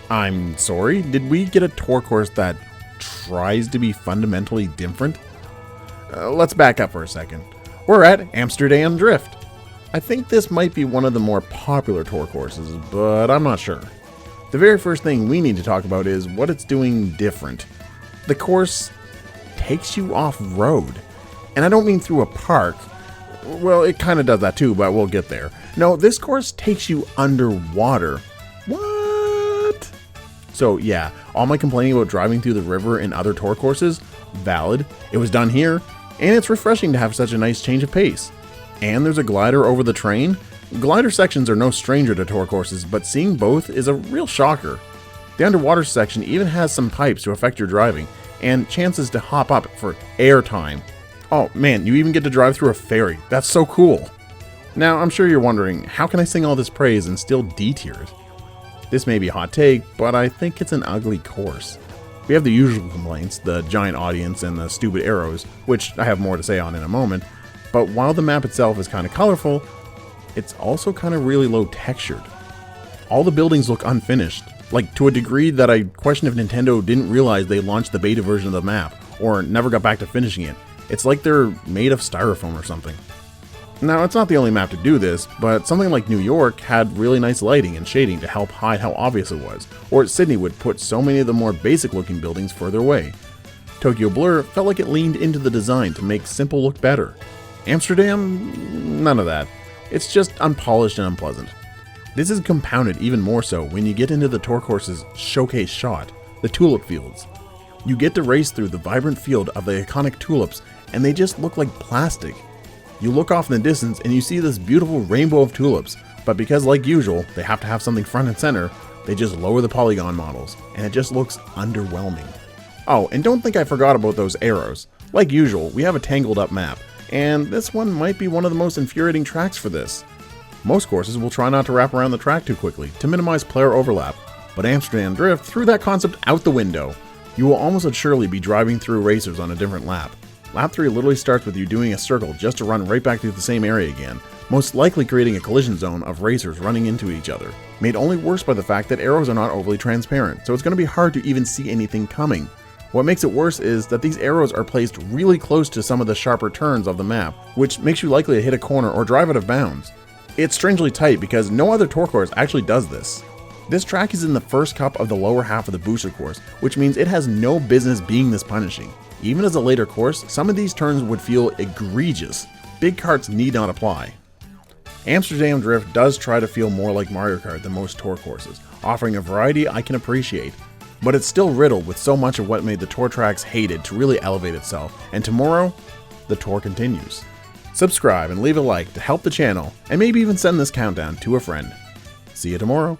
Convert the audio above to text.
I'm sorry, did we get a tour course that tries to be fundamentally different? Let's back up for a second. We're at Amsterdam Drift. I think this might be one of the more popular tour courses, but I'm not sure. The very first thing we need to talk about is what it's doing different. The course takes you off-road. And I don't mean through a park. Well, it kind of does that too, but we'll get there. No, this course takes you underwater. What? So yeah, all my complaining about driving through the river in other tour courses, valid. It was done here, and it's refreshing to have such a nice change of pace. And there's a glider over the train. Glider sections are no stranger to tour courses, but seeing both is a real shocker. The underwater section even has some pipes to affect your driving, and chances to hop up for air time. Oh man, you even get to drive through a ferry. That's so cool. Now, I'm sure you're wondering, how can I sing all this praise and still D-tier it? This may be a hot take, but I think it's an ugly course. We have the usual complaints, the giant audience and the stupid arrows, which I have more to say on in a moment, but while the map itself is kind of colorful, it's also kind of really low textured. All the buildings look unfinished, like to a degree that I question if Nintendo didn't realize they launched the beta version of the map, or never got back to finishing it. It's like they're made of styrofoam or something. Now, it's not the only map to do this, but something like New York had really nice lighting and shading to help hide how obvious it was, or Sydney would put so many of the more basic looking buildings further away. Tokyo Blur felt like it leaned into the design to make simple look better. Amsterdam? None of that. It's just unpolished and unpleasant. This is compounded even more so when you get into the tour course's showcase shot, the tulip fields. You get to race through the vibrant field of the iconic tulips, and they just look like plastic. You look off in the distance and you see this beautiful rainbow of tulips, but because like usual, they have to have something front and center, they just lower the polygon models, and it just looks underwhelming. Oh, and don't think I forgot about those arrows. Like usual, we have a tangled up map, and this one might be one of the most infuriating tracks for this. Most courses will try not to wrap around the track too quickly to minimize player overlap, but Amsterdam Drift threw that concept out the window. You will almost assuredly be driving through racers on a different lap. Lap 3 literally starts with you doing a circle just to run right back through the same area again, most likely creating a collision zone of racers running into each other, made only worse by the fact that arrows are not overly transparent, so it's going to be hard to even see anything coming. What makes it worse is that these arrows are placed really close to some of the sharper turns of the map, which makes you likely to hit a corner or drive out of bounds. It's strangely tight because no other tour course actually does this. This track is in the first cup of the lower half of the booster course, which means it has no business being this punishing. Even as a later course, some of these turns would feel egregious. Big carts need not apply. Amsterdam Drift does try to feel more like Mario Kart than most tour courses, offering a variety I can appreciate. But it's still riddled with so much of what made the tour tracks hated to really elevate itself, and tomorrow, the tour continues. Subscribe and leave a like to help the channel, and maybe even send this countdown to a friend. See you tomorrow.